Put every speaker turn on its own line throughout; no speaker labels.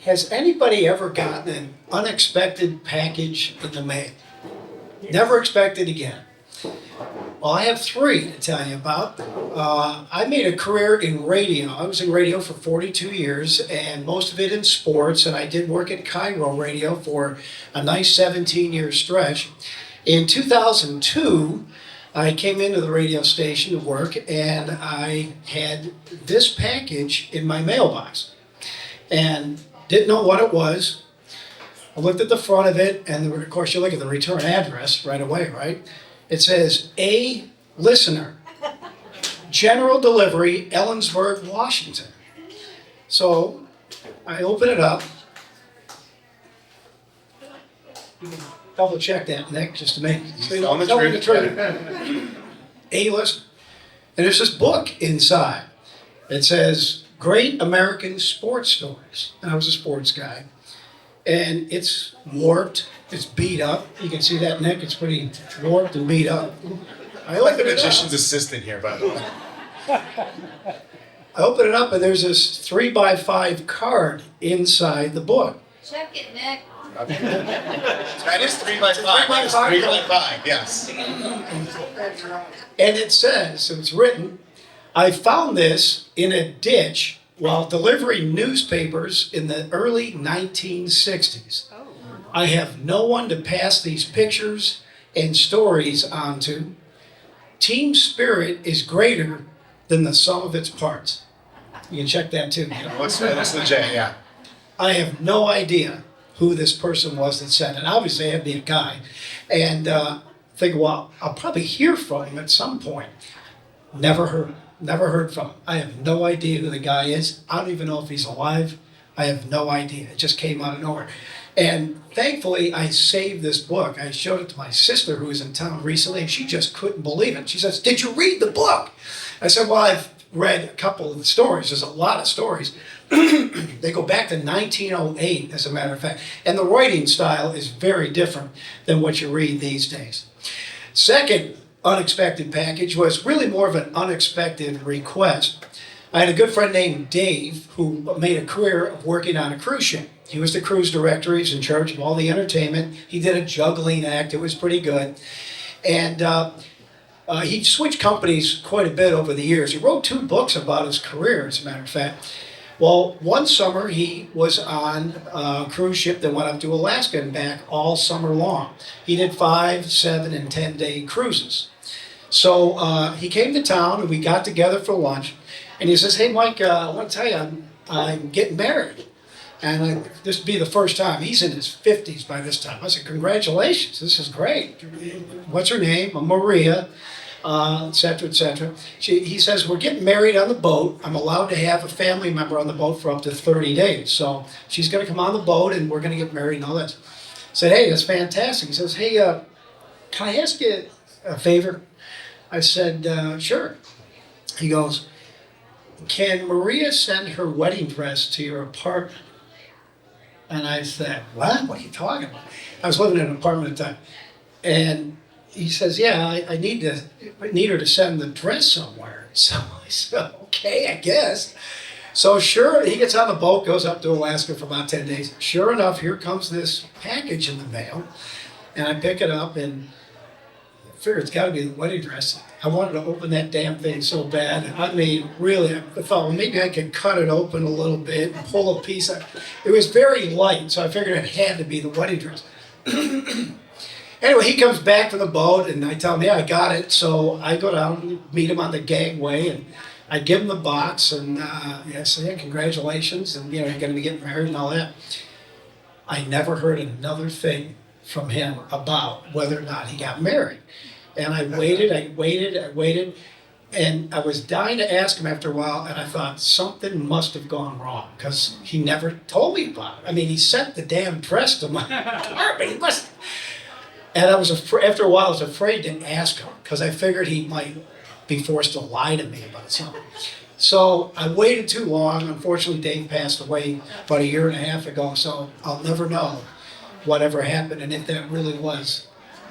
Has anybody ever gotten an unexpected package in the mail? Never expected again. Well, I have three to tell you about. I made a career in radio. I was in radio for 42 years, and most of it in sports, and I did work at Cairo Radio for a nice 17-year stretch. In 2002, I came into the radio station to work, and I had this package in my mailbox, and didn't know what it was. I looked at the front of it, and of course you look at the return address right away, right? It says, A listener, general delivery, Ellensburg, Washington. So I open it up. You can double check that, Nick, just to make sure.
On the truth.
A listener. And there's this book inside. It says, Great American Sports Stories. And I was a sports guy. And it's warped, it's beat up. You can see that, Nick, it's pretty warped and beat up.
I like the magician's assistant here, by the way.
I open it up and there's this 3x5 card inside the book.
Check it, Nick.
That is 3x5. That is 3x5, yes.
And it says, so it's written, I found this in a ditch while delivering newspapers in the early 1960s. I have no one to pass these pictures and stories on to. Team spirit is greater than the sum of its parts. You can check that too.
What's the J, yeah.
I have no idea who this person was that said it. Obviously, it had to be a guy. And think, well, I'll probably hear from him at some point. Never heard from him. I have no idea who the guy is. I don't even know if he's alive. I have no idea. It just came out of nowhere. And thankfully, I saved this book. I showed it to my sister who was in town recently, and she just couldn't believe it. She says, did you read the book? I said, well, I've read a couple of the stories. There's a lot of stories. They go back to 1908, as a matter of fact. And the writing style is very different than what you read these days. Second unexpected package was really more of an unexpected request. I had a good friend named Dave who made a career of working on a cruise ship. He was the cruise director. He was in charge of all the entertainment. He did a juggling act. It was pretty good. And he switched companies quite a bit over the years. He wrote 2 books about his career, as a matter of fact. Well, one summer he was on a cruise ship that went up to Alaska and back all summer long. He did 5, 7, and 10-day cruises. So he came to town and we got together for lunch. And he says, hey, Mike, I want to tell you, I'm getting married. And this would be the first time. He's in his 50s by this time. I said, congratulations, this is great. What's her name? Maria, et cetera, et cetera. He says, we're getting married on the boat. I'm allowed to have a family member on the boat for up to 30 days. So she's going to come on the boat and we're going to get married and all that. I said, hey, that's fantastic. He says, hey, can I ask you a favor? I said, sure. He goes, can Maria send her wedding dress to your apartment? And I said, what? What are you talking about? I was living in an apartment at the time. And he says, yeah, I need her to send the dress somewhere. So I said, okay, I guess. So sure, he gets on the boat, goes up to Alaska for about 10 days. Sure enough, here comes this package in the mail. And I pick it up and I figure it's got to be the wedding dress. I wanted to open that damn thing so bad. I mean, really, I thought, well, maybe I could cut it open a little bit and pull a piece out. It was very light, so I figured it had to be the wedding dress. Anyway, he comes back to the boat, and I tell him, yeah, I got it. So I go down and meet him on the gangway, and I give him the box, and I say, yeah, congratulations, and you're going to be getting married and all that. I never heard another thing from him about whether or not he got married. And I waited, and I was dying to ask him after a while, and I thought something must have gone wrong, because he never told me about it. I mean, he sent the damn dress to my apartment. He must. And I was after a while, I was afraid to ask him, because I figured he might be forced to lie to me about something. So I waited too long. Unfortunately, Dave passed away about 1.5 years ago, so I'll never know whatever happened and if that really was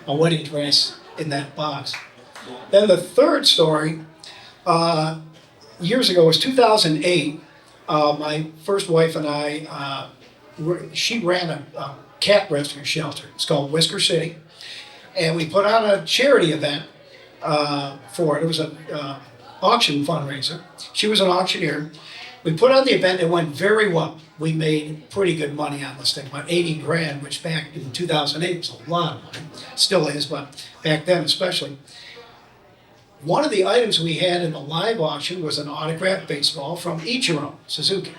a wedding dress in that box. Then the third story, years ago, was 2008. My first wife and I she ran a cat rescue shelter. It's called Whisker City. And we put on a charity event for it. It was an auction fundraiser. She was an auctioneer. We put on the event. It went very well. We made pretty good money on this thing, about 80 grand, which back in 2008 was a lot of money. Still is, but back then especially. One of the items we had in the live auction was an autographed baseball from Ichiro Suzuki.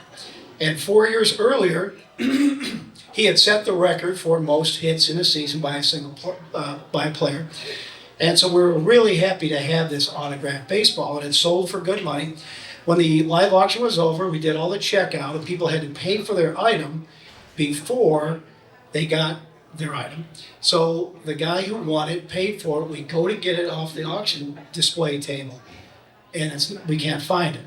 And 4 years earlier, he had set the record for most hits in a season by a player. And so we were really happy to have this autographed baseball, and it sold for good money. When the live auction was over, we did all the checkout, and people had to pay for their item before they got their item. So the guy who won it paid for it. We go to get it off the auction display table, and we can't find it.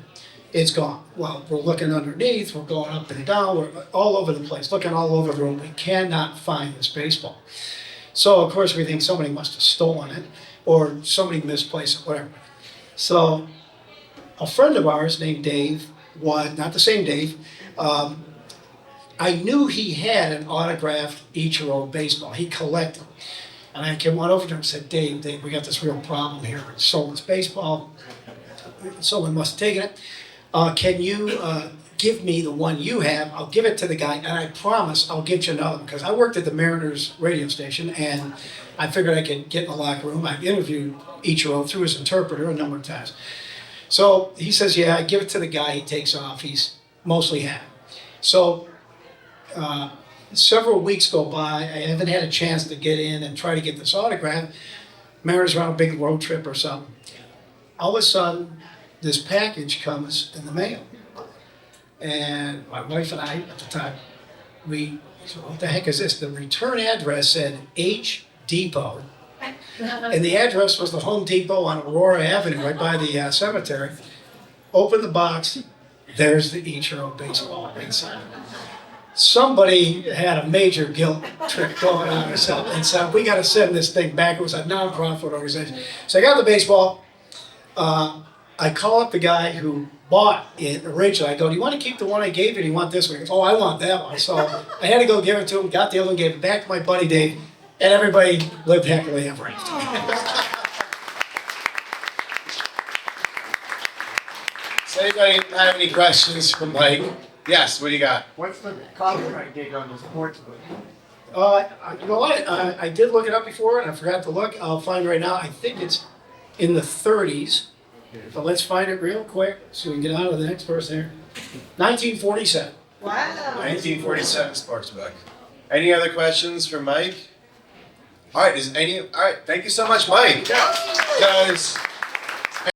It's gone. Well, we're looking underneath, we're going up and down, we're all over the place, looking all over the room. We cannot find this baseball. So, of course, we think somebody must have stolen it, or somebody misplaced it, whatever. So, a friend of ours named Dave, not the same Dave, I knew he had an autographed Ichiro baseball. He collected. And I came on over to him and said, Dave, we got this real problem here. We sold this baseball. Someone must have taken it. Can you give me the one you have? I'll give it to the guy, and I promise I'll get you another one. Because I worked at the Mariners radio station, and I figured I could get in the locker room. I interviewed Ichiro through his interpreter a number of times. So he says, yeah, I give it to the guy. He takes off. He's mostly happy. So several weeks go by. I haven't had a chance to get in and try to get this autograph. Mariners are on a big road trip or something. All of a sudden, this package comes in the mail. And my wife and I, at the time, we said, what the heck is this? The return address said H Depot. And the address was the Home Depot on Aurora Avenue, right by the cemetery. Open the box, there's the Ichiro baseball inside. Somebody had a major guilt trip going on herself and said, we got to send this thing back. It was a non-profit organization. So I got the baseball. I call up the guy who bought it originally. I go, do you want to keep the one I gave you, or do you want this one? He goes, oh, I want that one. So I had to go give it to him, got the other one, gave it back to my buddy Dave, and everybody lived happily ever after.
Does anybody have any questions for Mike? Yes, what do you got?
What's the copyright date on the sports book?
You know what? I did look it up before, and I forgot to look. I'll find it right now. I think it's in the 30s. But let's find it real quick so we can get out of the next person here. 1947.
Wow.
1947 sports book. Any other questions for Mike? All right, thank you so much, Mike. Guys.